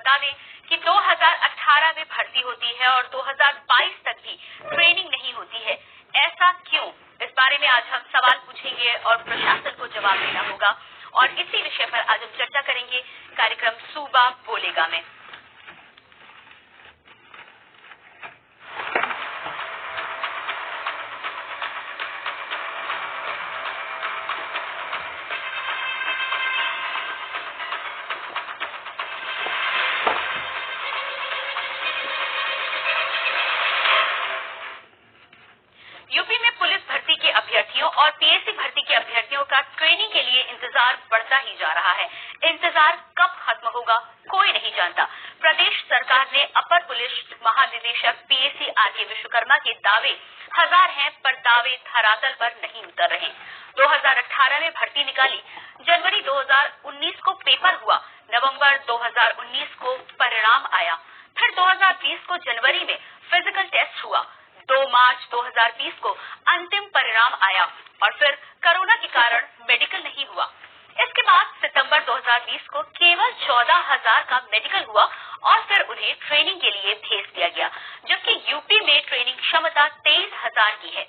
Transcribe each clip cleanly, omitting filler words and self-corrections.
बता दें कि 2018 में भर्ती होती है और 2022 तक भी ट्रेनिंग नहीं होती है। ऐसा क्यों? इस बारे में आज हम सवाल पूछेंगे और प्रशासन को जवाब देना होगा और इसी विषय पर आज हम चर्चा करेंगे कार्यक्रम सूबा बोलेगा में। यूपी में पुलिस भर्ती के अभ्यर्थियों और पीएससी भर्ती के अभ्यर्थियों का ट्रेनिंग के लिए इंतजार बढ़ता ही जा रहा है। इंतजार कब खत्म होगा कोई नहीं जानता। प्रदेश सरकार ने अपर पुलिस महानिदेशक पीएससी आरके विश्वकर्मा के दावे हजार हैं, पर दावे धरातल पर नहीं उतर रहे। 2018 में भर्ती निकाली, जनवरी 2019 को पेपर हुआ, नवंबर 2019 को परिणाम आया, फिर 2020 को जनवरी में फिजिकल टेस्ट हुआ, 2 मार्च 2020 को अंतिम परिणाम आया और फिर कोरोना के कारण मेडिकल नहीं हुआ। इसके बाद सितंबर 2020 को केवल 14,000 का मेडिकल हुआ और फिर उन्हें ट्रेनिंग के लिए भेज दिया गया, जबकि यूपी में ट्रेनिंग क्षमता 23,000 की है।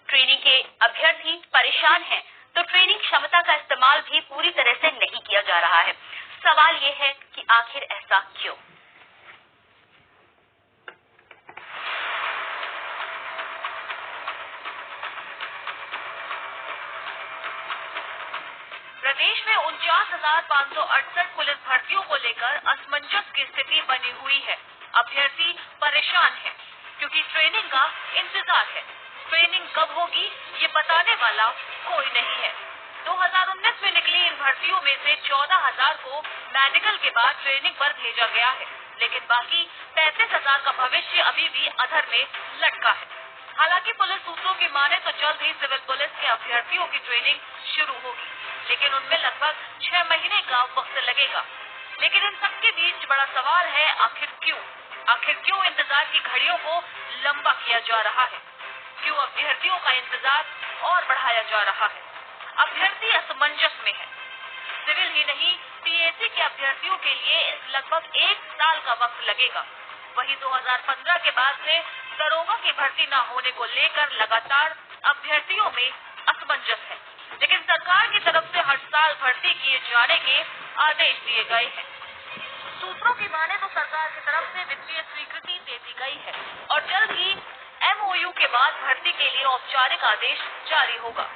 ट्रेनिंग के अभ्यर्थी परेशान हैं, तो ट्रेनिंग क्षमता का इस्तेमाल भी पूरी तरह से नहीं किया जा रहा है। सवाल ये है कि आखिर ऐसा क्यों? प्रदेश में 49,568 पुलिस भर्तियों को लेकर असमंजस की स्थिति बनी हुई है। अभ्यर्थी परेशान हैं क्योंकि ट्रेनिंग का इंतजार है। ट्रेनिंग कब होगी ये बताने वाला कोई नहीं है। 2019 में निकली इन भर्तियों में से 14,000 को मेडिकल के बाद ट्रेनिंग पर भेजा गया है, लेकिन बाकी 35,000 का भविष्य अभी भी अधर में लटका है। हालांकि पुलिस सूत्रों की माने तो जल्द ही सिविल पुलिस के अभ्यर्थियों की ट्रेनिंग शुरू होगी, लेकिन उनमें लगभग 6 महीने का वक्त लगेगा। लेकिन इन सबके बीच बड़ा सवाल है, आखिर क्यों इंतजार की घड़ियों को लंबा किया जा रहा है? क्यों अभ्यर्थियों का इंतजार और बढ़ाया जा रहा है? अभ्यर्थी असमंजस में है। सिविल ही नहीं, पीएससी के अभ्यर्थियों के लिए लगभग 1 साल का वक्त लगेगा। वहीं 2015 के बाद से दरोगा की भर्ती न होने को लेकर लगातार अभ्यर्थियों में असमंजस है, लेकिन सरकार की तरफ से हर साल भर्ती किए जाने के आदेश दिए गए हैं। सूत्रों की माने तो सरकार की तरफ से वित्तीय स्वीकृति दे दी गई है और जल्द ही एमओयू के बाद भर्ती के लिए औपचारिक आदेश जारी होगा।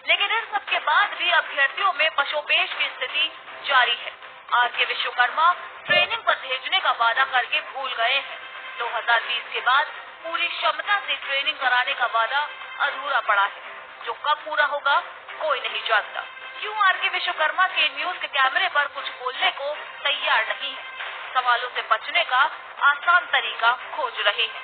लेकिन इन सब के बाद भी अभ्यर्थियों में पशोपेश की स्थिति जारी है। आरके विश्वकर्मा ट्रेनिंग पर भेजने का वादा करके भूल गए हैं। 2020 के बाद पूरी क्षमता से ट्रेनिंग कराने का वादा अधूरा पड़ा है, जो कब पूरा होगा कोई नहीं जानता। क्यों आरके विश्वकर्मा के न्यूज के कैमरे पर कुछ बोलने को तैयार नहीं है? सवालों से बचने का आसान तरीका खोज रहे हैं।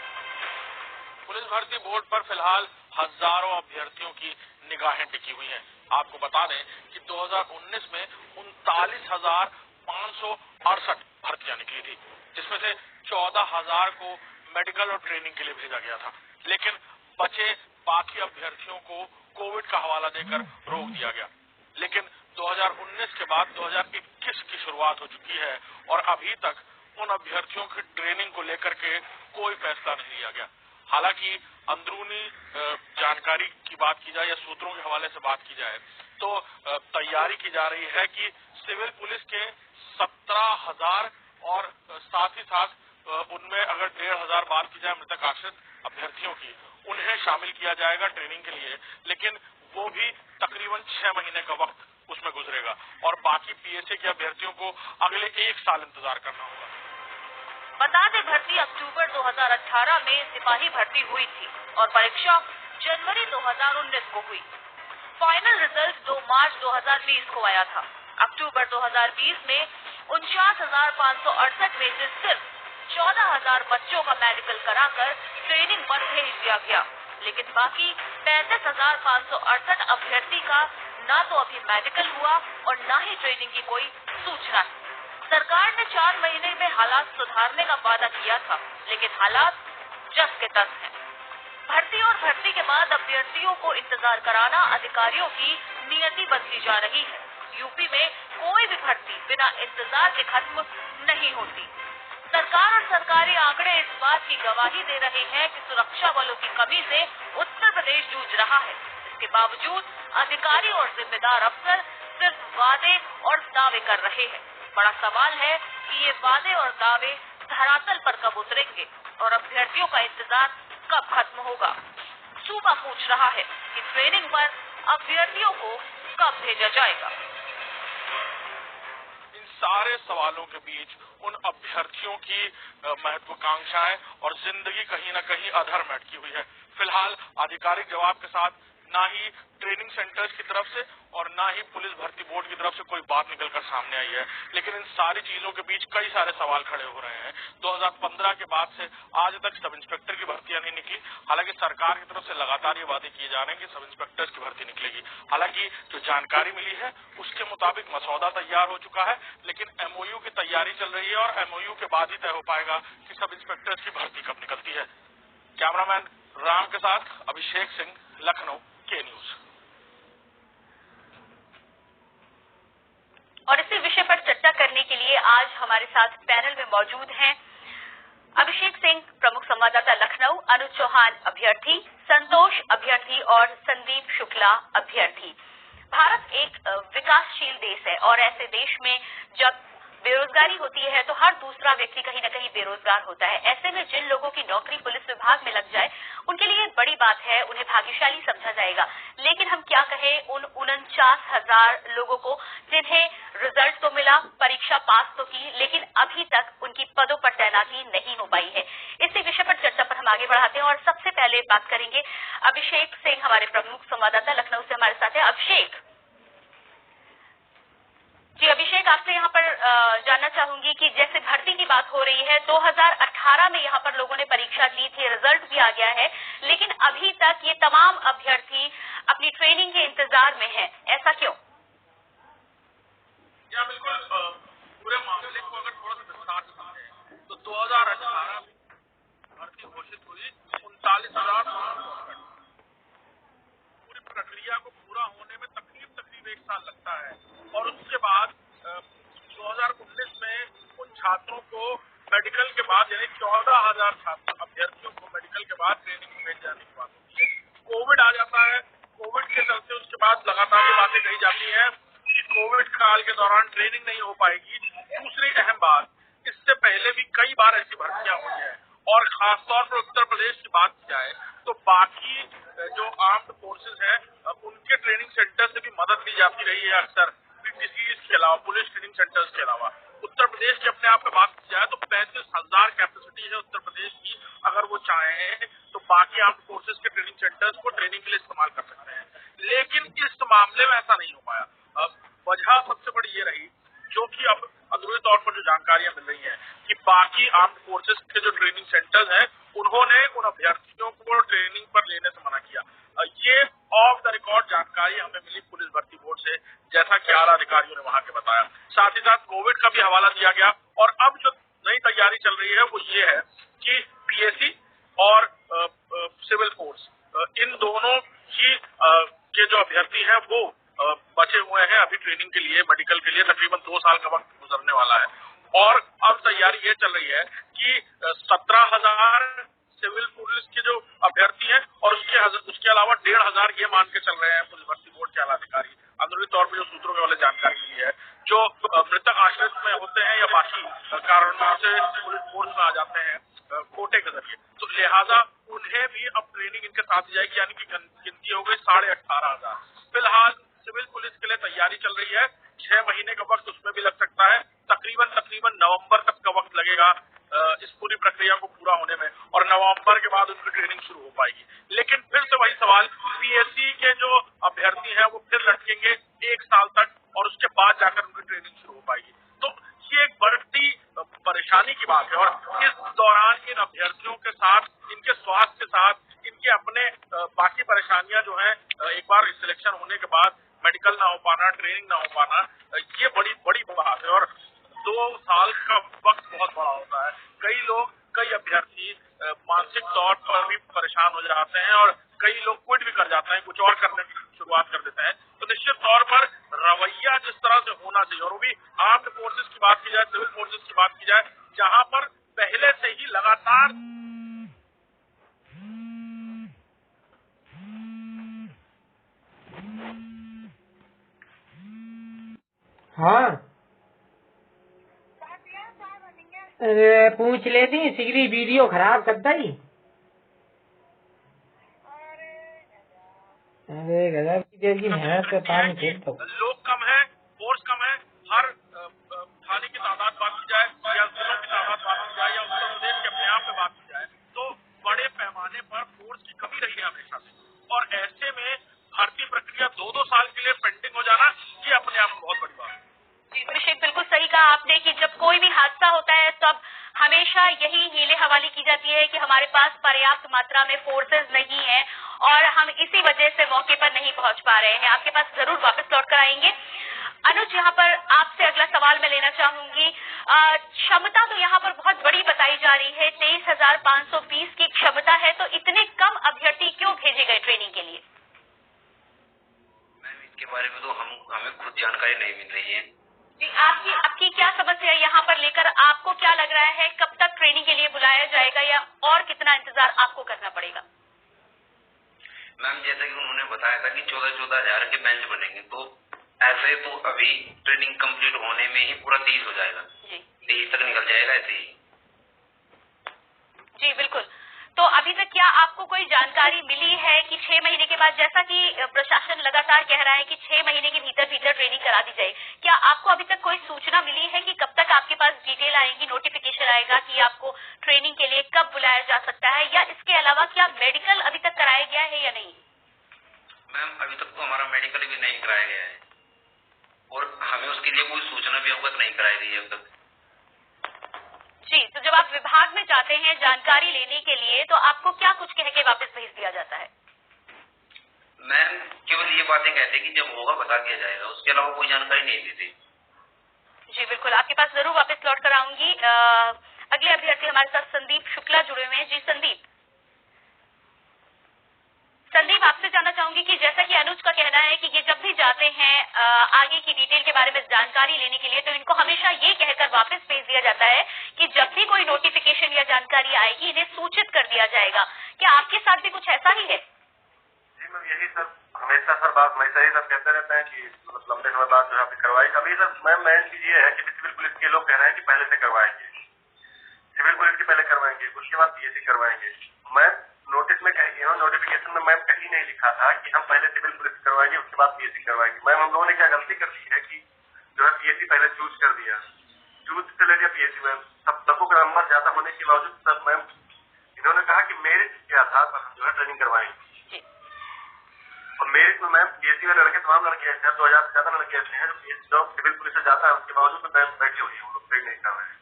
पुलिस भर्ती बोर्ड पर फिलहाल हजारों अभ्यर्थियों की निगाहें टिकी हुई हैं। आपको बता दें कि 2019 में 39,568 भर्तियां निकली थी, जिसमें से 14,000 को मेडिकल और ट्रेनिंग के लिए भेजा गया था, लेकिन बचे बाकी अभ्यर्थियों को कोविड का हवाला देकर रोक दिया गया। लेकिन 2019 के बाद 2021 की शुरुआत हो चुकी है और अभी तक उन अभ्यर्थियों की ट्रेनिंग को लेकर के कोई फैसला नहीं लिया गया। हालांकि अंदरूनी जानकारी की बात की जाए या सूत्रों के हवाले से बात की जाए तो तैयारी की जा रही है कि सिविल पुलिस के 17,000 और साथ ही साथ उनमें अगर 1,500 बात की जाए मृतक आश्रित अभ्यर्थियों की, उन्हें शामिल किया जाएगा ट्रेनिंग के लिए, लेकिन वो भी तकरीबन 6 महीने का वक्त उसमें गुजरेगा और बाकी पीएससी के अभ्यर्थियों को अगले 1 साल इंतजार करना होगा। बता दें, भर्ती अक्टूबर 2018 में सिपाही भर्ती हुई थी और परीक्षा जनवरी 2019 को हुई। फाइनल रिजल्ट 2 मार्च 2020 को आया था। अक्टूबर 2020 में 49,568 में से सिर्फ 14,000 बच्चों का मेडिकल कराकर ट्रेनिंग पर भेज दिया गया, लेकिन बाकी 35,568 अभ्यर्थी का न तो अभी मेडिकल हुआ और न ही ट्रेनिंग की कोई सूचना है। सरकार ने 4 महीने में हालात सुधारने का वादा किया था, लेकिन हालात जस के तस हैं। भर्ती और भर्ती के बाद अभ्यर्थियों को इंतजार कराना अधिकारियों की नियति बनती जा रही है। यूपी में कोई भी भर्ती बिना इंतजार के खत्म नहीं होती। सरकार और सरकारी आंकड़े इस बात की गवाही दे रहे हैं कि सुरक्षा बलों की कमी से उत्तर प्रदेश जूझ रहा है। इसके बावजूद अधिकारी और जिम्मेदार अफसर सिर्फ वादे और दावे कर रहे हैं। बड़ा सवाल है कि ये वादे और दावे धरातल पर कब उतरेंगे और अभ्यर्थियों का इंतजार कब खत्म होगा। सूबा पूछ रहा है कि ट्रेनिंग पर अभ्यर्थियों को कब भेजा जाएगा। इन सारे सवालों के बीच उन अभ्यर्थियों की महत्वाकांक्षाएं और जिंदगी कहीं न कहीं अधर में अटकी हुई है। फिलहाल आधिकारिक जवाब के साथ ना ही ट्रेनिंग सेंटर्स की तरफ से और ना ही पुलिस भर्ती बोर्ड की तरफ से कोई बात निकलकर सामने आई है। लेकिन इन सारी चीजों के बीच कई सारे सवाल खड़े हो रहे हैं। 2015 के बाद से आज तक सब इंस्पेक्टर की भर्तियां नहीं निकली। हालांकि सरकार की तरफ से लगातार ये वादे किए जा रहे हैं कि सब इंस्पेक्टर्स की भर्ती निकलेगी। हालांकि जो जानकारी मिली है उसके मुताबिक मसौदा तैयार हो चुका है, लेकिन एमओयू की तैयारी चल रही है और एमओयू के बाद ही तय हो पाएगा कि सब इंस्पेक्टर्स की भर्ती कब निकलती है। कैमरामैन राम के साथ अभिषेक सिंह, लखनऊ, के न्यूज। और इसी विषय पर चर्चा करने के लिए आज हमारे साथ पैनल में मौजूद हैं अभिषेक सिंह, प्रमुख संवाददाता लखनऊ, अनुज चौहान अभ्यर्थी, संतोष अभ्यर्थी और संदीप शुक्ला अभ्यर्थी। भारत एक विकासशील देश है और ऐसे देश में जब बेरोजगारी होती है तो हर दूसरा व्यक्ति कहीं न कहीं बेरोजगार होता है। ऐसे में जिन लोगों की नौकरी पुलिस विभाग में लग जाए उनके लिए बड़ी बात है, उन्हें भाग्यशाली समझा जाएगा। लेकिन हम क्या कहें उन 49,000 लोगों को जिन्हें रिजल्ट तो मिला, परीक्षा पास तो की, लेकिन अभी तक उनकी पदों पर तैनाती नहीं हो पाई है। इसी विषय पर चर्चा पर हम आगे बढ़ाते हैं और सबसे पहले बात करेंगे अभिषेक सिंह, हमारे प्रमुख संवाददाता लखनऊ से हमारे साथ है। अभिषेक जी, अभिषेक आपसे यहाँ पर जानना चाहूंगी कि जैसे भर्ती की बात हो रही है, 2018 में यहाँ पर लोगों ने परीक्षा दी थी, रिजल्ट भी आ गया है, लेकिन अभी तक ये तमाम अभ्यर्थी अपनी ट्रेनिंग के इंतजार में हैं, ऐसा क्यों? या बिल्कुल, पूरे मामले को अगर थोड़ा सा विस्तार से समझें तो 2018 भर्ती घोषित हुई 39,000। पूरी प्रक्रिया को पूरा होने में तकरीब 1 साल लगता है और उसके बाद 2019 में उन छात्रों को मेडिकल के बाद यानी 14,000 छात्र अभ्यर्थियों को मेडिकल के बाद ट्रेनिंग में भेज जाने की बात होती है। कोविड आ जाता है, कोविड के चलते उसके बाद लगातार ये बातें कही जाती हैं कि कोविड काल के दौरान ट्रेनिंग नहीं हो पाएगी। दूसरी अहम बात, इससे पहले भी कई बार ऐसी भर्तियां हुई है और खासतौर पर उत्तर प्रदेश की बात की जाए तो बाकी जो आर्म्ड फोर्सेज है उनके ट्रेनिंग सेंटर से भी मदद ली जाती रही है अक्सर, पीटीसीज के अलावा, पुलिस ट्रेनिंग सेंटर्स के अलावा। उत्तर प्रदेश की अपने आप में बात की जाए तो 35,000 कैपेसिटी है उत्तर प्रदेश की। अगर वो चाहें तो बाकी आर्म्ड फोर्सेज के ट्रेनिंग सेंटर्स को ट्रेनिंग के लिए इस्तेमाल कर सकते हैं, लेकिन इस मामले में ऐसा नहीं हो पाया। वजह सबसे बड़ी ये रही, जो कि अब अधूरे तौर पर जो जानकारियां मिल रही हैं कि बाकी आर्म्ड फोर्सेज के जो ट्रेनिंग सेंटर्स हैं उन्होंने उन अभ्यर्थियों को ट्रेनिंग पर लेने से मना किया। ये ऑफ द रिकॉर्ड जानकारी हमें मिली पुलिस भर्ती बोर्ड से, जैसा कि आला अधिकारियों ने वहां के बताया। साथ ही साथ कोविड का भी हवाला दिया गया और अब जो नई तैयारी चल रही है वो ये है कि पीएससी और सिविल फोर्स, इन दोनों ही के जो अभ्यर्थी हैं वो बचे हुए हैं अभी ट्रेनिंग के लिए, मेडिकल के लिए। तकरीबन 2 साल का वक्त गुजरने वाला है और अब तैयारी ये चल रही है कि 17,000 सिविल पुलिस के जो अभ्यर्थी हैं और उसके अलावा 1,500 ये मान के चल रहे हैं पुलिस भर्ती बोर्ड के आला अधिकारी। अंदरूनी तौर पर जो सूत्रों के वाले जानकारी मिली है, जो मृतक आश्रित में होते हैं या बाकी कारणों से पुलिस फोर्स में आ जाते हैं कोटे के जरिए, तो लिहाजा उन्हें भी अब ट्रेनिंग इनके साथ दी जाएगी, यानी कि गिनती हो गई 18,500। फिलहाल सिविल पुलिस के लिए तैयारी चल रही है, 6 महीने का वक्त उसमें भी लग सकता है। तकरीबन नवंबर तक का वक्त लगेगा इस पूरी प्रक्रिया को पूरा होने में और नवंबर के बाद उनकी ट्रेनिंग शुरू हो पाएगी। लेकिन फिर से वही सवाल, पीएससी के जो अभ्यर्थी हैं वो फिर लटकेंगे 1 साल तक और उसके बाद जाकर उनकी ट्रेनिंग शुरू हो पाएगी। तो ये एक बड़ी परेशानी की बात है और इस दौरान इन अभ्यर्थियों के साथ, इनके स्वास्थ्य के साथ, इनके अपने बाकी परेशानियां जो है, एक बार सिलेक्शन होने के बाद मेडिकल ना हो पाना, ट्रेनिंग ना हो पाना, ये बड़ी बात है और 2 साल का वक्त बहुत बड़ा होता है। कई अभ्यर्थी मानसिक तौर पर भी परेशान हो जाते हैं और कई लोग क्विट भी कर जाते हैं, कुछ और करने की शुरुआत कर देते हैं। तो निश्चित तौर पर रवैया जिस तरह से होना चाहिए, और वो भी आर्म्ड फोर्सेज की बात की जाए, सिविल फोर्सेज की बात की जाए, जहां पर पहले से ही लगातार हाँ अरे पूछ लेती सिगरी वीडियो खराब करता ही। अरे गजब की देर की मेहनत पे पानी फेर दो। लोग कम है, फोर्स कम है, हर थाने की तादाद बांटी जाए या जिलों की तादाद बांटी जाए या उत्तर प्रदेश के अपने आप में बांटी जाए तो बड़े पैमाने पर फोर्स की कमी रही है हमेशा से। और ऐसे में भर्ती प्रक्रिया 2-2 साल के लिए पेंडिंग हो जाना ये अपने आप में बहुत बड़ी बात है। जी अभिषेक, बिल्कुल सही कहा आपने कि जब कोई भी हादसा होता है तब हमेशा यही हीले हवाले की जाती है कि हमारे पास पर्याप्त मात्रा में फोर्सेज नहीं है और हम इसी वजह से मौके पर नहीं पहुंच पा रहे हैं। आपके पास जरूर वापस लौट कर आएंगे। अनुज, यहाँ पर आपसे अगला सवाल मैं लेना चाहूंगी। क्षमता तो यहाँ पर बहुत बड़ी बताई जा रही है, 23,520 की क्षमता है, तो इतने कम अभ्यर्थी क्यों भेजे गए ट्रेनिंग के लिए? मैम इसके बारे में तो हमें खुद जानकारी नहीं मिल रही है। जी, आपकी क्या समस्या है यहाँ पर लेकर? आपको क्या लग रहा है कब तक ट्रेनिंग के लिए बुलाया जाएगा या और कितना इंतजार आपको करना पड़ेगा? मैम जैसा कि उन्होंने बताया था कि 14-14 हजार के बेंच बनेंगे, तो ऐसे तो अभी ट्रेनिंग कंप्लीट होने में ही पूरा 23 हो जाएगा जी, 23 तक निकल जाएगा ऐसे ही। जी बिल्कुल। तो अभी तक क्या आपको कोई जानकारी मिली है कि 6 महीने के बाद, जैसा कि प्रशासन लगातार कह रहा है कि 6 महीने के भीतर भीतर ट्रेनिंग करा दी जाए, क्या आपको अभी तक कोई सूचना मिली है कि कब तक आपके पास डिटेल आएगी, नोटिफिकेशन आएगा कि आपको ट्रेनिंग के लिए कब बुलाया जा सकता है? या इसके अलावा क्या मेडिकल अभी तक कराया गया है या नहीं? मैम अभी तक तो हमारा मेडिकल भी नहीं कराया गया है और हमें उसके लिए कोई सूचना भी अवगत नहीं कराई गई है अब तक। जी, तो जब आप विभाग में जाते हैं जानकारी लेने के लिए तो आपको क्या कुछ कह के वापस भेज दिया जाता है? मैम केवल ये बातें कहते कि जब होगा बता दिया जाएगा, उसके अलावा कोई जानकारी नहीं देती। जी बिल्कुल, आपके पास जरूर वापस लौट कर आऊंगी। अगले अभ्यर्थी हमारे साथ संदीप शुक्ला जुड़े हुए हैं। जी संदीप, आपसे जानना चाहूंगी कि जैसा कि अनुज का कहना है कि ये जब भी जाते हैं आगे की डिटेल के बारे में जानकारी लेने के लिए तो इनको हमेशा ये कहकर वापस भेज दिया जाता है कि जब भी कोई नोटिफिकेशन या जानकारी आएगी इन्हें सूचित कर दिया जाएगा। क्या आपके साथ भी कुछ ऐसा ही है? जी मैम यही सर हमेशा सर बात हमेशा ही सर कहते रहते हैं कि लंबे समय बाद जो आपने करवाई। अभी सर मैम मेन चीज ये है कि सिविल पुलिस के लोग कह रहे हैं कि पहले से करवाएंगे, सिविल पुलिस की पहले करवाएंगे, उसके बाद पीएससी करवाएंगे। मैं नोटिस में कहीं नोटिफिकेशन में मैम कहीं नहीं लिखा था कि हम पहले सिविल पुलिस करवाएंगे उसके बाद पीएससी करवाएंगे। मैम हम लोगों ने क्या गलती कर दी है कि जो है पीएससी पहले चूज कर दिया, चूज से ले लिया पीएससी। मैम सबको नंबर ज्यादा होने के बावजूद सर मैम इन्होंने कहा कि मेरिट के आधार पर हम जो है ट्रेनिंग करवाएंगे और मेरिट में मैम पीएससी में लड़के तमाम लड़के ऐसे हैं, 2000 से ज्यादा लड़के ऐसे हैं जो सिविल पुलिस से जाता है उसके बावजूद मैम बैठे हुए हैं, वो लोग ट्रेनिंग नहीं कर रहे हैं।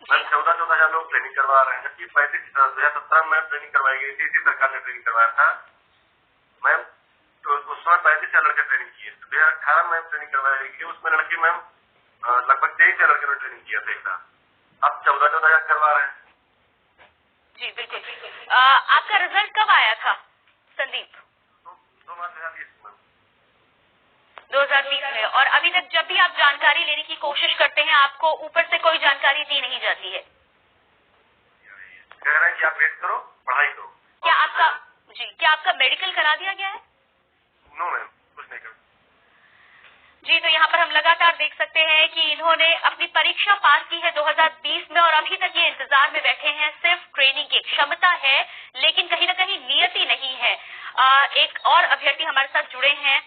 मैम 14-14 हजार लोग ट्रेनिंग करवा रहे हैं, जबकि 2017 में ट्रेनिंग करवाई गई थी, इसी सरकार ने ट्रेनिंग करवाया था मैम। तो उस समय 35,000 लड़के ट्रेनिंग किए। 2018 में ट्रेनिंग करवाई गई, उसमें लड़की मैम लगभग 23,000 लड़के ने ट्रेनिंग किया था एक साथ। अब 14-14 हजार करवा रहे हैं। जी बिल्कुल बिल्कुल। आपका रिजल्ट कब आया था संदीप? 2020 में। और अभी तक जब भी आप जानकारी लेने की कोशिश करते हैं आपको ऊपर से कोई जानकारी दी नहीं जाती है? कह रहे हैं कि आप वेट करो, पढ़ाई करो। क्या आपका मेडिकल करा दिया गया है? नो मैम कुछ नहीं कर। जी, तो यहाँ पर हम लगातार देख सकते हैं कि इन्होंने अपनी परीक्षा पास की है 2020 में और अभी तक ये इंतजार में बैठे हैं। सिर्फ ट्रेनिंग की क्षमता है लेकिन कहीं ना कहीं नियति नहीं है। एक और अभ्यर्थी हमारे साथ जुड़े हैं,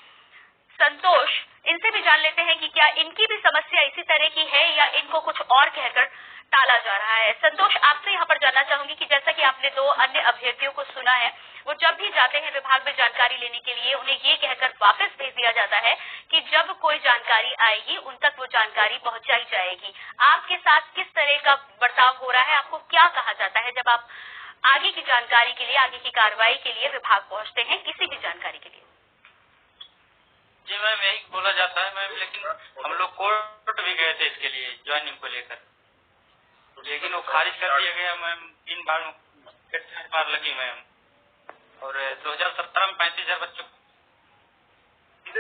संतोष, इनसे भी जान लेते हैं कि क्या इनकी भी समस्या इसी तरह की है या इनको कुछ और कहकर टाला जा रहा है। संतोष, आपसे यहाँ पर जानना चाहूंगी कि जैसा कि आपने 2 अन्य अभ्यर्थियों को सुना है, वो जब भी जाते हैं विभाग में जानकारी लेने के लिए उन्हें ये कहकर वापस भेज दिया जाता है कि जब कोई जानकारी आएगी उन तक वो जानकारी पहुंचाई जाएगी। आपके साथ किस तरह का बर्ताव हो रहा है? आपको क्या कहा जाता है जब आप आगे की जानकारी के लिए, आगे की कार्रवाई के लिए विभाग पहुंचते हैं किसी भी जानकारी के लिए? जी मैम यही बोला जाता है मैम, लेकिन हम लोग कोर्ट भी गए थे इसके लिए ज्वाइनिंग को लेकर, लेकिन वो खारिज कर दिया गया मैम। 3 बार लगी मैम। और 2017 में 35,000 बच्चों की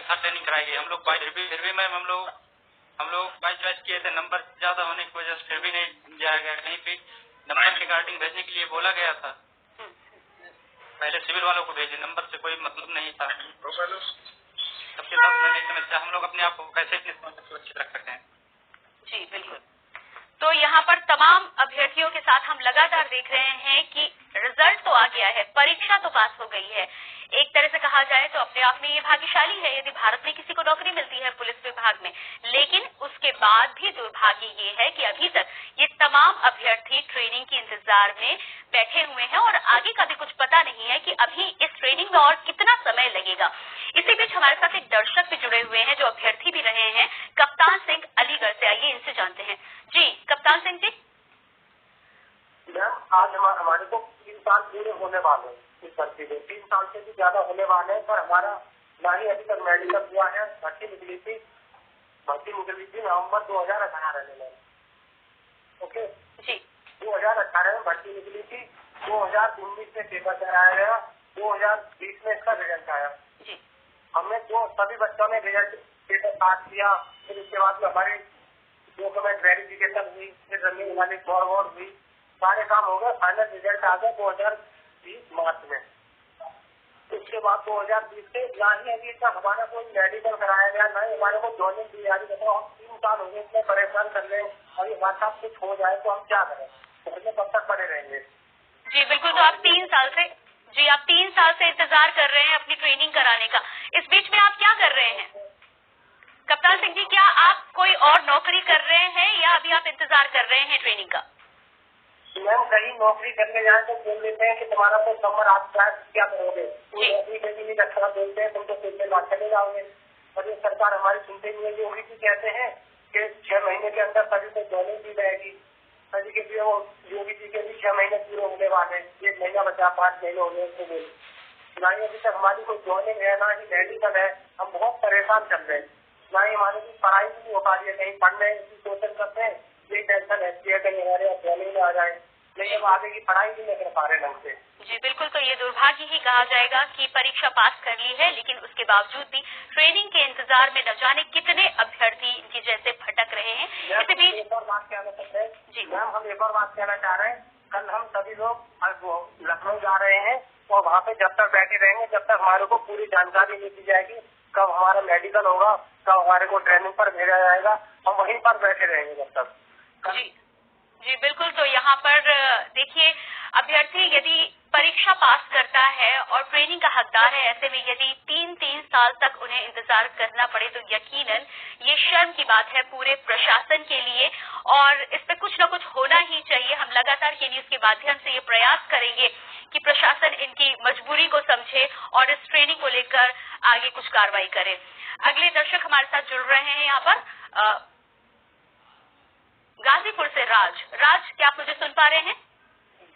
ट्रेनिंग कराई गई। हम लोग फिर भी मैम हम लोग बाई चॉइस किए थे थे, नंबर ज्यादा होने की वजह से फिर भी नहीं जाया गया। कहीं पे नंबर के कार्डिंग भेजने के लिए बोला गया था, पहले सिविल वालों को भेजे, नंबर से कोई मतलब नहीं था। सबके साथ नहीं समस्या, हम लोग अपने आप को कैसे इतने सुरक्षित रख सकते हैं। जी बिल्कुल। तो यहाँ पर तमाम अभ्यर्थियों के साथ हम लगातार देख रहे हैं कि रिजल्ट तो आ गया है, परीक्षा तो पास हो गई है। एक तरह से कहा जाए तो अपने आप में ये भाग्यशाली है यदि भारत में किसी को नौकरी मिलती है पुलिस विभाग में, लेकिन उसके बाद भी दुर्भाग्य ये है कि अभी तक ये तमाम अभ्यर्थी ट्रेनिंग के इंतजार में बैठे हुए हैं और आगे का भी कुछ पता नहीं है कि अभी इस ट्रेनिंग में और कितना समय लगेगा। इसी बीच हमारे साथ एक दर्शक भी जुड़े हुए हैं जो अभ्यर्थी भी रहे हैं, कप्तान सिंह अलीगढ़ से। आइए इनसे जानते हैं। जी कप्तान सिंह जी। मैम आज हमारे को 3 साल पूरे होने वाले हैं इस भर्ती में, 3 साल से भी ज्यादा होने वाले हैं, पर हमारा ना ही अभी तक मेडिकल हुआ है। भर्ती निकली थी नवंबर 2018 में। ओके जी 2018 में भर्ती निकली थी, 2019 में पेपर कराया गया, 2020 में इसका रिजल्ट आया। जी हमने सभी बच्चों ने रिजल्ट पेपर पास किया। फिर उसके बाद में हमारी डॉक्यूमेंट वेरिफिकेशन हुई, फिर रनिंग वाली फॉरवर्ड हुई, सारे काम हो गए। फाइनल रिजल्ट आ गया 2020 मार्च में। उसके बाद 2020 से ना ही अभी तक हमारा कोई मेडिकल कराया गया, ना ही हमारे को ज्वाइनिंग दी जा रही। बताओ हम 3 साल हो गए इतने परेशान कर रहे हैं, अभी हमारे साथ कुछ हो जाए तो हम क्या करें, घर में कब तक पड़े रहेंगे। जी बिल्कुल। तो आप 3 साल से इंतजार कर रहे हैं अपनी ट्रेनिंग कराने का। इस बीच में आप क्या कर रहे हैं कप्तान सिंह जी? क्या आप कोई और नौकरी कर रहे हैं या अभी आप इंतजार कर रहे हैं ट्रेनिंग का? मैम कहीं नौकरी करने जाए तो बोल देते हैं कि तुम्हारा कोई नंबर आप क्या करोगे, कोई नौकरी कहीं नहीं रखना, बोलते हैं तुम तो फिर से बात चले जाओगे। और ये सरकार हमारी सुनते नहीं है। जो भी कहते हैं कि 6 महीने के अंदर सभी को ज्वाइनिंग दी जाएगी, सभी के लिए वो योगी जी के भी 6 महीने पूरे होने वाले, 1 महीना बचा, 5 महीने हो गए उसको बोले। ना ही अभी तक हमारी कोई ज्वाइनिंग है, ना ही मेडिकल है। हम बहुत परेशान चल रहे हैं, ना ही हमारी पढ़ाई भी नहीं हो पा रही है। कहीं पढ़ने की कोशिश करते हैं, ये टेंशन रहती है कहीं हमारे यहाँ ज्वाइनिंग में आ जाए, नहीं हम आगे की पढ़ाई भी नहीं कर पा रहे ढंग से। जी बिल्कुल। तो ये दुर्भाग्य ही कहा जाएगा कि परीक्षा पास कर ली है लेकिन उसके बावजूद भी ट्रेनिंग के इंतजार में न जाने कितने अभ्यर्थी इनकी जैसे भटक रहे हैं। इसी बीच एक और बात कहना चाहते हैं जी मैम, हम एक और बात कहना चाह रहे हैं। कल हम सभी लोग लखनऊ जा रहे हैं और वहाँ पे जब तक बैठे रहेंगे जब तक हमारे को पूरी जानकारी नहीं दी जाएगी कब हमारा मेडिकल होगा, कब हमारे को ट्रेनिंग पर भेजा जाएगा, हम वहीं पर बैठे रहेंगे जब तक। जी बिल्कुल। तो यहाँ पर देखिए अभ्यर्थी यदि परीक्षा पास करता है और ट्रेनिंग का हकदार है, ऐसे में यदि 3 साल तक उन्हें इंतजार करना पड़े तो यकीनन ये शर्म की बात है पूरे प्रशासन के लिए और इस पे कुछ न कुछ होना ही चाहिए। हम लगातार के न्यूज के माध्यम से ये प्रयास करेंगे कि प्रशासन इनकी मजबूरी को समझे और इस ट्रेनिंग को लेकर आगे कुछ कार्रवाई करे। अगले दर्शक हमारे साथ जुड़ रहे हैं यहाँ पर गाजीपुर से राज। क्या आप मुझे सुन पा रहे हैं?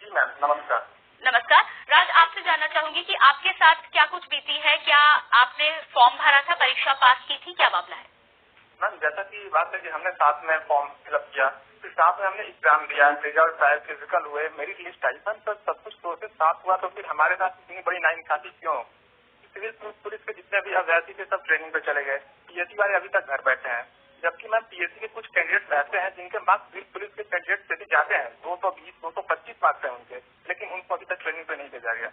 जी मैम नमस्कार। नमस्कार राज, आपसे जानना चाहूंगी कि आपके साथ क्या कुछ बीती है, क्या आपने फॉर्म भरा था, परीक्षा पास की थी, क्या मामला है? मैम जैसा कि बात है कि हमने साथ में फॉर्म फिलअप किया, फिर साथ में हमने एग्जाम दिया, रिजल्ट आए, फिजिकल हुए, मेरिट लिस्ट आई, तो सब कुछ प्रोसेस साथ हुआ। तो फिर हमारे साथ इतनी बड़ी नाइंसाफी क्यों? सिविल पुलिस के जितने भी अभ्यर्थी थे सब ट्रेनिंग पे चले गए, पीएससी वाले अभी तक घर बैठे हैं। जबकि मैम पीएससी के कुछ कैंडिडेट्स ऐसे हैं जिनके मार्क्स सिविल पुलिस के कैंडिडेट से भी जाते हैं, 220, 225 मार्क्स हैं उनके, लेकिन उनको अभी तक ट्रेनिंग पे नहीं भेजा गया।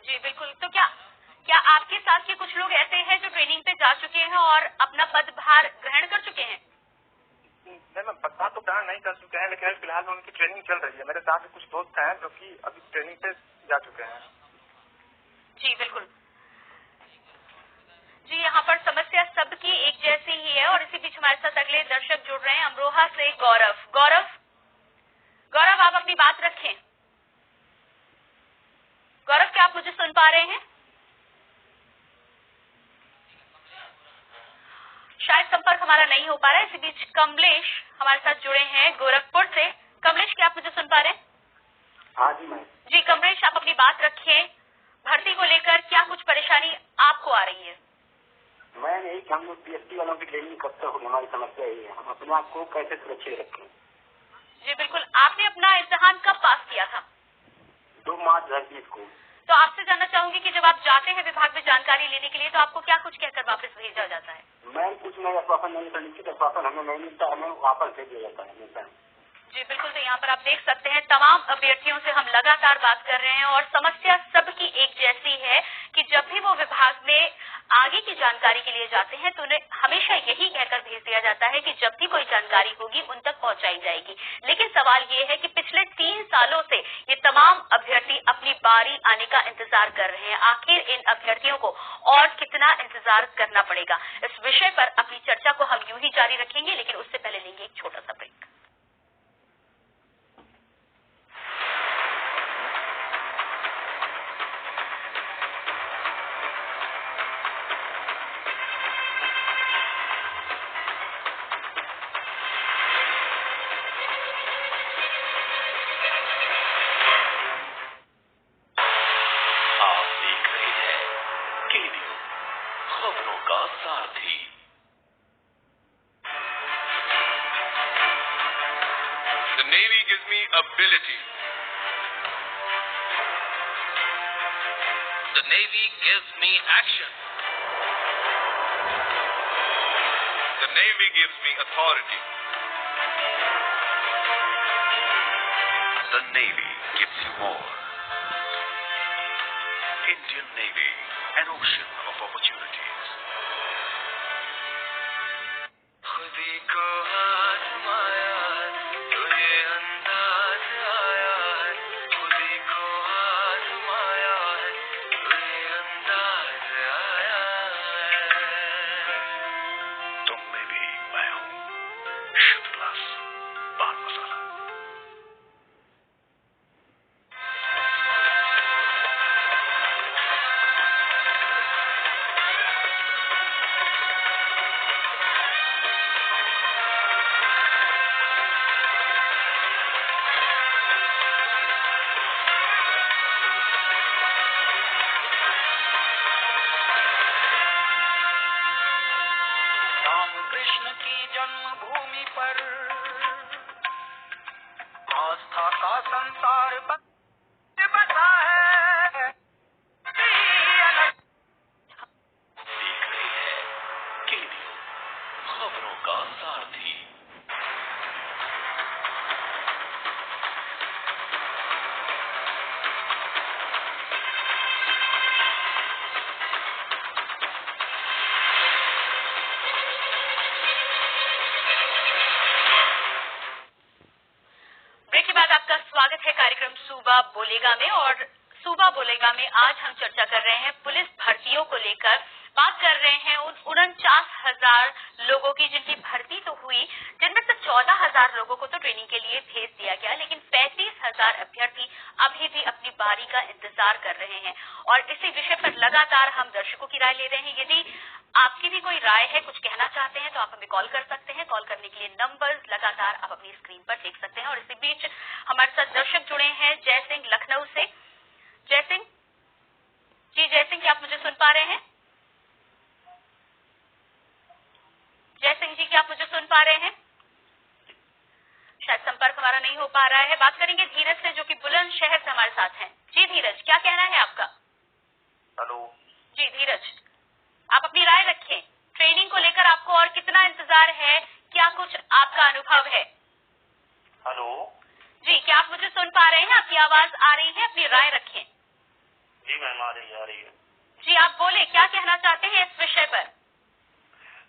जी बिल्कुल। तो क्या आपके साथ के कुछ लोग ऐसे हैं जो ट्रेनिंग पे जा चुके हैं और अपना पदभार ग्रहण कर चुके हैं? नहीं मैम पदभार तो ग्रहण नहीं कर चुके हैं, लेकिन फिलहाल उनकी ट्रेनिंग चल रही है। मेरे साथ भी कुछ दोस्त हैं जो कि अभी ट्रेनिंग पे जा चुके हैं। जी बिल्कुल। जी यहाँ पर समस्या सबकी एक जैसी ही है और इसी बीच हमारे साथ अगले दर्शक जुड़ रहे हैं अमरोहा से गौरव आप अपनी बात रखें। गौरव क्या आप मुझे सुन पा रहे हैं? शायद संपर्क हमारा नहीं हो पा रहा है। इसी बीच कमलेश हमारे साथ जुड़े हैं गोरखपुर से। कमलेश क्या आप मुझे सुन पा रहे हैं? हाँ जी मैम। जी कमलेश आप अपनी बात रखिए। भर्ती को लेकर क्या कुछ परेशानी आपको आ रही है? मैं यही कि हम लोग पीएससी वालों की ट्रेनिंग कब तक होगी, हमारी समस्या यही है, हम अपने आप को कैसे सुरक्षित रखें। जी बिल्कुल। आपने अपना इम्तिहान कब पास किया था? 2 मार्च 2020 को। तो आपसे जानना चाहूंगी कि जब आप जाते हैं विभाग में जानकारी लेने के लिए तो आपको क्या कुछ कहकर वापस भेजा जाता है? मैम कुछ नहीं, आश्वासन नहीं मिलता, लिखित आश्वासन हमें नहीं मिलता, हमें वापस भेज दिया जाता है हमेशा। जी बिल्कुल, तो यहाँ पर आप देख सकते हैं तमाम अभ्यर्थियों से हम लगातार बात कर रहे हैं और समस्या सबकी एक जैसी है कि जब भी वो विभाग में आगे की जानकारी के लिए जाते हैं तो उन्हें हमेशा यही कहकर भेज दिया जाता है कि जब भी कोई जानकारी होगी उन तक पहुंचाई जाएगी। लेकिन सवाल ये है कि पिछले 3 सालों से ये तमाम अभ्यर्थी अपनी बारी आने का इंतजार कर रहे हैं। आखिर इन अभ्यर्थियों को और कितना इंतजार करना पड़ेगा? इस विषय पर अपनी चर्चा को हम यूं ही जारी रखेंगे, लेकिन उससे पहले लेंगे एक छोटा सा break. The Navy gives me ability. The Navy gives me action. The Navy gives me authority. The Navy gives you more. Indian Navy, an ocean of opportunities. खुदी को आजमाया, तुझे अंदाज आया, खुदी को आजमाया, तुझे अंदाज आया। तुम में भी मैं हूँ, शुद्ध प्लस पान मसाला। कृष्ण की जन्मभूमि पर आस्था का संसार बसा है। देख रही है केडियो, खबरों का सारथी। ब्रेक के बाद आपका स्वागत है कार्यक्रम सूबा बोलेगा में। और सूबा बोलेगा में आज हम चर्चा कर रहे हैं पुलिस भर्तियों को लेकर। बात कर रहे हैं उन 49,000 लोगों की जिनकी भर्ती तो हुई, जिनमें से 14,000 लोगों को तो ट्रेनिंग के लिए भेज दिया गया, लेकिन 35,000 अभ्यर्थी अभी भी अपनी बारी का इंतजार कर रहे हैं। और इसी विषय पर लगातार हम दर्शकों की राय ले रहे हैं। यदि आपकी भी कोई राय है, कुछ कहना चाहते हैं तो आप हमें कॉल कर सकते हैं। कॉल करने के लिए नंबर्स लगातार आप अपनी स्क्रीन पर देख सकते हैं। और इसी बीच हमारे साथ दर्शक जुड़े हैं जय सिंह लखनऊ से। जय सिंह जी, जय सिंह क्या आप मुझे सुन पा रहे हैं? जय सिंह जी क्या आप मुझे सुन पा रहे हैं? शायद संपर्क हमारा नहीं हो पा रहा है। बात करेंगे धीरज से जो कि बुलंदशहर से हमारे साथ हैं। जी धीरज, क्या कहना है आपका? हेलो जी धीरज, आप अपनी राय रखें। ट्रेनिंग को लेकर आपको और कितना इंतजार है, क्या कुछ आपका अनुभव है? हेलो जी, क्या आप मुझे सुन पा रहे हैं? आपकी आवाज आ रही है, अपनी राय रखें। जी मैम, आ रही है। जी आप बोले, क्या कहना चाहते हैं इस विषय पर?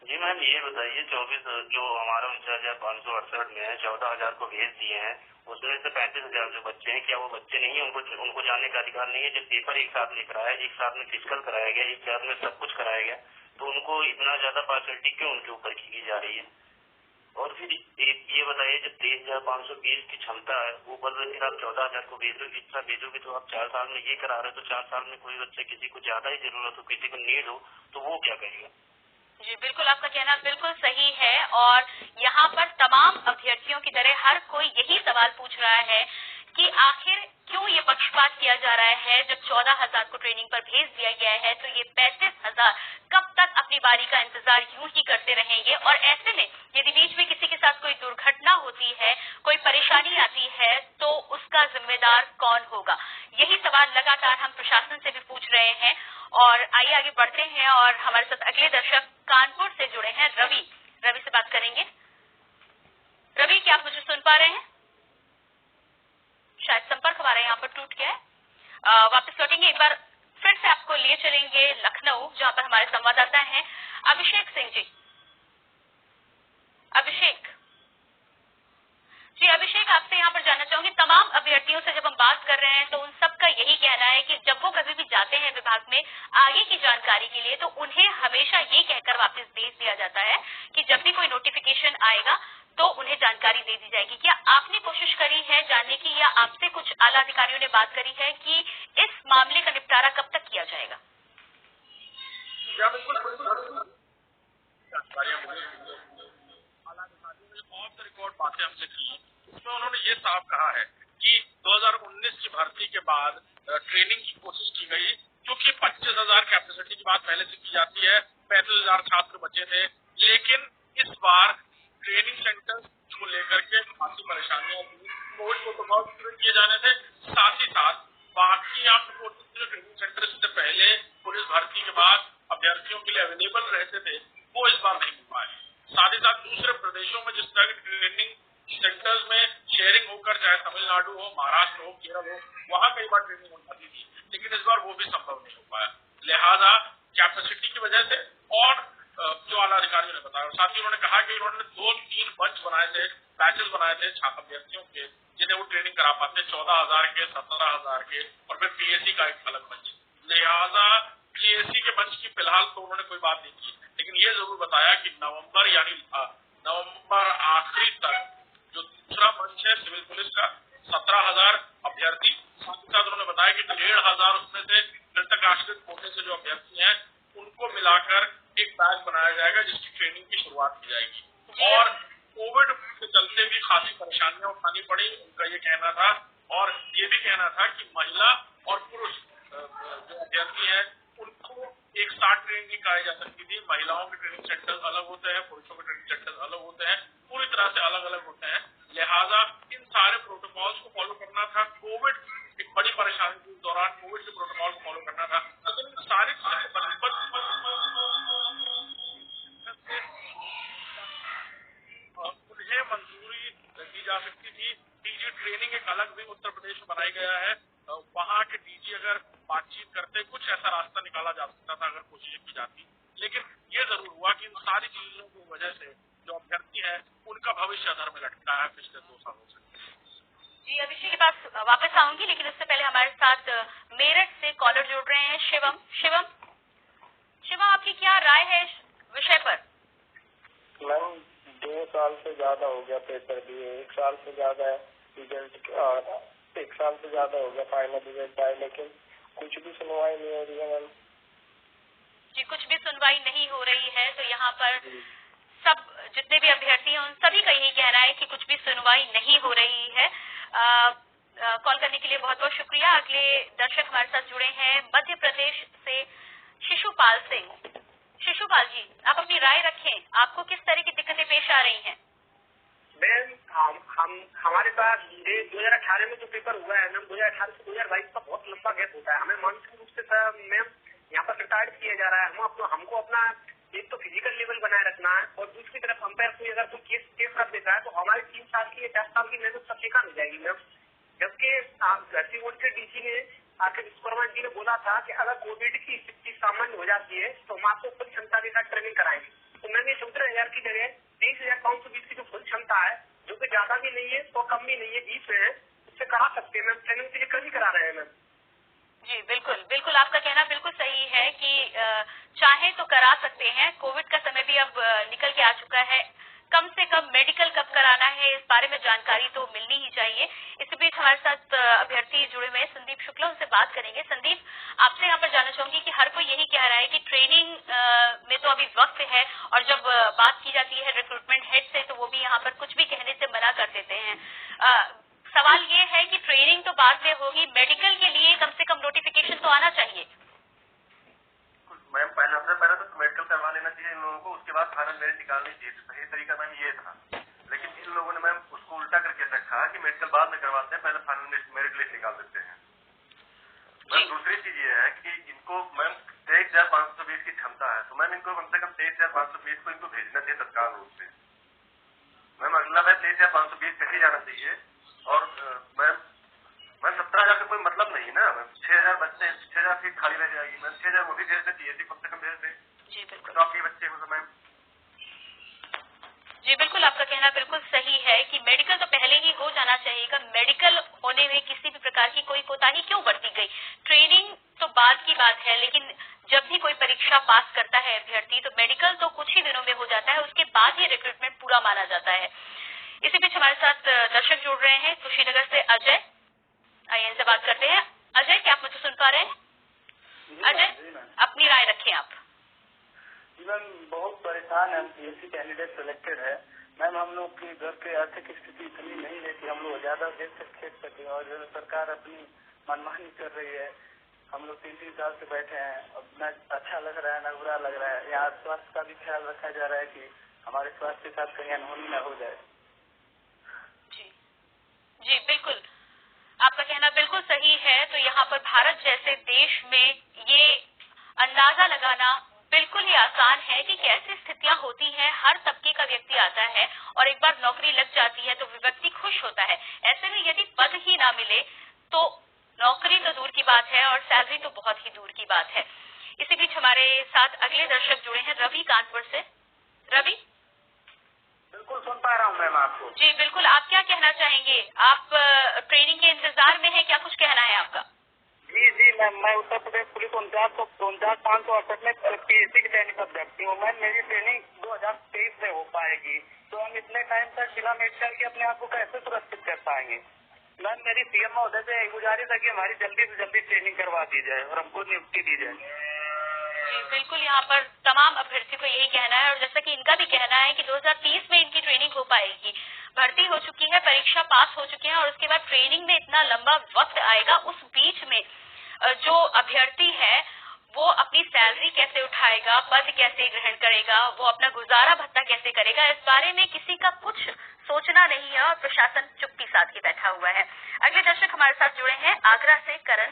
जी मैम, ये बताइए 24 जो हमारा 49,568 में है, 14,000 को भेज दिए हैं, उसमें से 35,000 जो बच्चे हैं, क्या वो बच्चे नहीं है? उनको जाने का अधिकार नहीं है? जब पेपर एक साथ में कराया, एक साथ में फिजिकल कराया गया, एक साथ में सब कुछ कराया गया, तो उनको इतना ज्यादा पार्शलिटी क्यों उनके ऊपर की जा रही है? और फिर ये बताइए, जब 23,520 की क्षमता है, ऊपर से फिर आप 14,000 को भेजोगे तो आप 4 साल में ये करा रहे हो, तो 4 साल में कोई बच्चा किसी को ज्यादा ही जरूरत हो, किसी को नीड हो, तो वो क्या करेगा? जी बिल्कुल, आपका कहना बिल्कुल सही है। और यहाँ पर तमाम अभ्यर्थियों की तरह हर कोई यही सवाल पूछ रहा है कि आखिर क्यों ये पक्षपात किया जा रहा है। जब 14,000 को ट्रेनिंग पर भेज दिया गया है तो ये 35,000 कब तक अपनी बारी का इंतजार यूं ही करते रहेंगे। और ऐसे में यदि बीच में किसी के साथ कोई दुर्घटना होती है, कोई परेशानी आती है, तो उसका जिम्मेदार कौन होगा। यही सवाल लगातार हम प्रशासन से भी पूछ रहे हैं। और आइए आगे बढ़ते हैं और हमारे साथ अगले दर्शक कानपुर से जुड़े हैं रवि से बात करेंगे। रवि, क्या आप मुझे सुन पा रहे हैं? शायद संपर्क हमारा यहाँ पर टूट गया है। वापस लौटेंगे, एक बार फिर से आपको लिए चलेंगे लखनऊ, जहाँ पर हमारे संवाददाता हैं अभिषेक सिंह जी। अभिषेक, आपसे यहाँ पर जानना चाहूंगी, तमाम अभ्यर्थियों से जब हम बात कर रहे हैं तो उन सबका यही कहना है कि जब वो कभी भी जाते हैं विभाग में आगे की जानकारी के लिए, तो उन्हें हमेशा ये कहकर वापस भेज दिया जाता है कि जब भी कोई नोटिफिकेशन आएगा तो उन्हें जानकारी दे दी जाएगी। क्या आपने कोशिश करी है जानने की, या आपसे कुछ आला अधिकारियों ने बात करी है कि इस मामले का निपटारा कब तक किया जाएगा? ऑफ द रिकॉर्ड बातें हमसे की, उसमें उन्होंने ये साफ कहा है कि 2019 की भर्ती के बाद ट्रेनिंग की कोशिश की गई, क्योंकि 25,000 कैपेसिटी की बात पहले से की जाती है, 35,000 छात्र बचे थे। लेकिन इस बार ट्रेनिंग सेंटर को लेकर के काफी परेशानियां थी, कोविड प्रोटोकॉल पूरे किए जाने थे। साथ ही साथ बाकी आपको ट्रेनिंग सेंटर से पहले पुलिस भर्ती के बाद अभ्यर्थियों के लिए अवेलेबल रहते थे, वो इस बार नहीं हो पाए। साथ ही साथ दूसरे प्रदेशों में जिस तरह की ट्रेनिंग सेंटर्स में शेयरिंग होकर, चाहे तमिलनाडु हो, महाराष्ट्र हो, केरल हो, वहां कई बार ट्रेनिंग हो जाती थी, लेकिन इस बार वो भी संभव नहीं हो पाया। लिहाजा कैपेसिटी की वजह से और जो आला अधिकारियों ने बताया, और साथ ही उन्होंने कहा कि उन्होंने 2-3 बंच बनाए थे, बैचेस बनाए थे अभ्यर्थियों के, जिन्हें वो ट्रेनिंग करा पाते, 14,000 के, 17,000 के, और फिर पीएससी का एक अलग बंच। लिहाजा पीएससी के बंच की फिलहाल तो उन्होंने कोई बात नहीं की, लेकिन ये जरूर बताया कि नवंबर आखिरी तक जो दूसरा मंच है सिविल पुलिस का, 17,000 अभ्यर्थी, साथ ही साथ उन्होंने बताया कि 1,500 उसमें से मृतक आश्रित कोटे से जो अभ्यर्थी हैं उनको मिलाकर एक बैच बनाया जाएगा, जिसकी ट्रेनिंग की शुरुआत की जाएगी। और कोविड के चलते भी खासी परेशानियां उठानी पड़ी, उनका ये कहना था। और ये भी कहना था कि महिला और पुरुष जो अभ्यर्थी हैं उनको एक साथ ट्रेनिंग नहीं कराई जा सकती थी। महिलाओं के ट्रेनिंग सेंटर अलग होते हैं, पुरुषों के ट्रेनिंग सेंटर अलग होते हैं, पूरी तरह से अलग अलग होते हैं। लिहाजा इन सारे प्रोटोकॉल्स को फॉलो करना था। कोविड एक बड़ी परेशानी थी, इस दौरान कोविड के प्रोटोकॉल को फॉलो करना था, लेकिन सारी उन्हें मंजूरी दी जा सकती थी। डीजी ट्रेनिंग एक अलग भी उत्तर प्रदेश में बनाया गया है, वहाँ के डीजी अगर बातचीत करते कुछ ऐसा रास्ता निकाला जा सकता था अगर कोशिश की जाती। लेकिन ये जरूर हुआ कि इन सारी चीजों की वजह से जो अभ्यर्थी है उनका भविष्य अधर में लटका है पिछले 2 सालों से। जी, अभिषेक के पास वापस आऊंगी, लेकिन उससे पहले हमारे साथ मेरठ से कॉलर जुड़ रहे हैं शिवम, आपकी क्या राय है इस विषय पर? मैम 2 साल से ज्यादा हो गया पेपर दिए, 1 साल से ज्यादा रिजल्ट, 1 साल से ज्यादा हो गया फाइनल रिजल्ट आए, लेकिन कुछ भी सुनवाई नहीं हो रही है मैम। जी, कुछ भी सुनवाई नहीं हो रही है, तो यहाँ पर सब जितने भी अभ्यर्थी हैं उन सभी का यही कहना है कि कुछ भी सुनवाई नहीं हो रही है। कॉल करने के लिए बहुत बहुत शुक्रिया। अगले दर्शक हमारे साथ जुड़े हैं मध्य प्रदेश से शिशुपाल सिंह। शिशुपाल जी, आप अपनी राय रखें, आपको किस तरह की दिक्कतें पेश आ रही हैं? मैम हमारे पास 2018 में जो पेपर हुआ है मैम, 2018 से 2022 का बहुत लंबा गैप होता है। हमें मानसिक रूप से मैम यहाँ पर प्रताड़ित किया जा रहा है। हमको अपना एक तो फिजिकल लेवल बनाए रखना है, और दूसरी तरफ अंपायर कोई अगर कोई केस कर देता है तो हमारे 3 साल की 4 साल की मेहनत सब बेकार हो जाएगी मैम। जबकि घरसी बोर्ड के डीसी ने आके विश्वकर्मा जी ने बोला था कि अगर कोविड की स्थिति सामान्य हो जाती है तो हम आपको फुल क्षमता के साथ ट्रेनिंग कराएंगे। तो मैंने 17,000 की जगह 23,520 की जो फुल क्षमता है, जो कि ज्यादा भी नहीं है तो कम भी नहीं है, 20 में है, उससे करा सकते हैं मैम। ट्रेनिंग के लिए कभी करा रहे हैं मैम। जी बिल्कुल, आपका कहना बिल्कुल सही है कि चाहे तो करा सकते हैं। कोविड का समय भी अब निकल के आ चुका है, कम से कम मेडिकल कब कराना है इस बारे में जानकारी तो मिलनी ही चाहिए। इस बीच हमारे साथ अभ्यर्थी जुड़े हुए संदीप शुक्ला, उनसे बात करेंगे। संदीप, आपसे यहाँ पर जानना चाहूंगी कि हर कोई यही कह रहा है कि ट्रेनिंग में तो अभी वक्त है, और जब बात की जाती है रिक्रूटमेंट हेड से तो वो भी यहाँ पर कुछ भी कहने से मना कर देते हैं। सवाल ये है कि ट्रेनिंग तो बाद में होगी, मेडिकल के लिए कम से कम नोटिफिकेशन तो आना चाहिए। मैम सबसे पहले तो मेडिकल करवा लेना चाहिए इन लोगों को, उसके बाद फाइनल मेरिट निकालनी चाहिए। सही तरीका मैम ये था, लेकिन इन लोगों ने मैम उसको उल्टा करके रखा कि मेडिकल बाद में करवाते हैं, पहले फाइनल मेरिट लिस्ट निकाल देते हैं। मैम दूसरी चीज ये है कि इनको मैम 23,520 की क्षमता है, तो मैम इनको कम से कम 23,520 को इनको भेजना चाहिए तत्काल रूप से। मैम अगला बैच 23,520 कैसे जाना चाहिए। और मैम 17,000 का कोई मतलब नहीं ना मैम, 6,000 बच्चे 6,000 सीट खाली रह जाएगी मैम, 6,000 वो भी भेज दे, पीएचडी कम से कम भेज दे। जी बिल्कुल, तो आपके बच्चे हो तो मैम। जी बिल्कुल, आपका कहना बिल्कुल सही है कि मेडिकल तो पहले ही हो जाना चाहिए। मेडिकल होने में किसी भी प्रकार की कोई कोताही क्यों बरती गई। ट्रेनिंग तो बाद की बात है, लेकिन जब भी कोई परीक्षा पास करता है अभ्यर्थी तो मेडिकल तो कुछ ही दिनों में हो जाता है, उसके बाद ही रिक्रूटमेंट पूरा माना जाता है। इसी बीच हमारे साथ दर्शक जुड़ रहे हैं कुशीनगर से अजय। आइए इनसे बात करते हैं। अजय, क्या आप मुझे सुन पा रहे हैं? अजय, अपनी राय रखें आप। मैम बहुत परेशान है, हम पीएससी कैंडिडेट सिलेक्टेड है मैम। हम लोग के घर के आर्थिक स्थिति इतनी नहीं है कि हम लोग ज्यादा देर तक खेल सके, और जो सरकार अपनी मनमानी कर रही है। हम लोग 3-3 साल से बैठे हैं, अब न अच्छा लग रहा है न बुरा लग रहा है। यहाँ स्वास्थ्य का भी ख्याल रखा जा रहा है कि हमारे स्वास्थ्य के साथ कहीं अनहोनी न हो जाए। जी बिल्कुल, आपका कहना बिल्कुल सही है। तो यहाँ पर भारत जैसे देश में ये अंदाजा लगाना बिल्कुल ही आसान है कि कैसी स्थितियां होती हैं। हर तबके का व्यक्ति आता है और एक बार नौकरी लग जाती है तो व्यक्ति खुश होता है। ऐसे में यदि पद ही ना मिले तो नौकरी तो दूर की बात है और सैलरी तो बहुत ही दूर की बात है। इसी बीच हमारे साथ अगले दर्शक जुड़े हैं रवि कानपुर से। रवि, बिल्कुल सुन पा रहा हूँ मैम आपको। जी बिल्कुल, आप क्या कहना चाहेंगे? आप ट्रेनिंग के इंतजार में हैं, क्या कुछ कहना है आपका? जी मैम, मैं उत्तर प्रदेश पुलिस 49,568 में पीएससी की ट्रेनिंग अभ्यर्थी हूँ। मैम मेरी ट्रेनिंग 2023 में हो पाएगी, तो हम इतने टाइम तक बिना मेडिकल के अपने आप को कैसे सुरक्षित कर पाएंगे। मैम मेरी सीएम महोदय से गुजारिश है कि हमारी जल्दी से जल्दी ट्रेनिंग करवा दी जाए और हमको नियुक्ति दी जाए। जी बिल्कुल, यहाँ पर तमाम अभ्यर्थियों को यही कहना है और जैसा कि इनका भी कहना है कि 2030 में इनकी ट्रेनिंग हो पाएगी। भर्ती हो चुकी है, परीक्षा पास हो चुकी है और उसके बाद ट्रेनिंग में इतना लंबा वक्त आएगा। उस बीच में जो अभ्यर्थी है वो अपनी सैलरी कैसे उठाएगा, पद कैसे ग्रहण करेगा, वो अपना गुजारा भत्ता कैसे करेगा, इस बारे में किसी का कुछ सोचना नहीं है और प्रशासन चुप्पी साध के बैठा हुआ है। अगले दर्शक हमारे साथ जुड़े हैं आगरा से करण।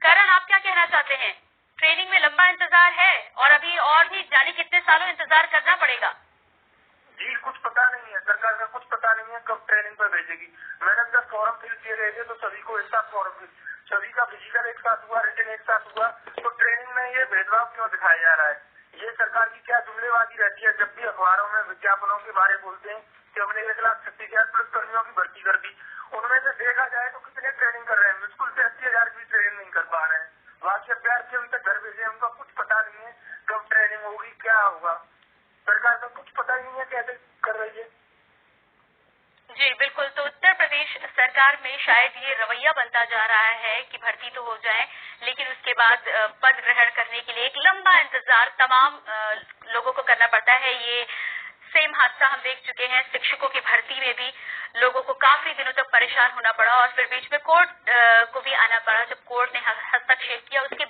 करण, आप क्या कहना चाहते हैं? ट्रेनिंग में लंबा इंतजार है और अभी और भी जाने कितने सालों इंतजार करना पड़ेगा। जी कुछ पता नहीं है, सरकार का कुछ पता नहीं है कब ट्रेनिंग पर भेजेगी। मैंने जब फॉर्म फिल किए गए थे तो सभी को एक साथ फॉर्म, सभी का फिजिकल एक साथ हुआ, रिटन एक साथ हुआ, तो ट्रेनिंग में ये भेदभाव क्यों दिखाया जा रहा है? ये सरकार की क्या जुमलेबाजी रहती है? जब भी अखबारों में विज्ञापनों के बारे बोलते हैं कि हमने 1,36,000 पुलिस कर्मियों की भर्ती कर दी, उनमें से देखा जाए तो कितने ट्रेनिंग कर रहे हैं? मुश्किल से 80,000 की ट्रेनिंग नहीं कर पा रहे हैं। बाकी अभ्यर्थी अभी तक घर भेजे, उनका कुछ पता नहीं है कब ट्रेनिंग होगी, क्या होगा। सरकार को कुछ पता ही नहीं है कैसे कर रही है। जी बिल्कुल, तो उत्तर प्रदेश सरकार में शायद ये रवैया बनता जा रहा है कि भर्ती तो हो जाए लेकिन उसके बाद पद ग्रहण करने के लिए एक लंबा इंतजार तमाम लोगों को करना पड़ता है। ये सेम हादसा हम देख चुके हैं, शिक्षकों की भर्ती में भी लोगों को काफी दिनों तक परेशान होना पड़ा और फिर बीच में कोर्ट को भी आना पड़ा। जब कोर्ट ने हस्तक्षेप किया उसके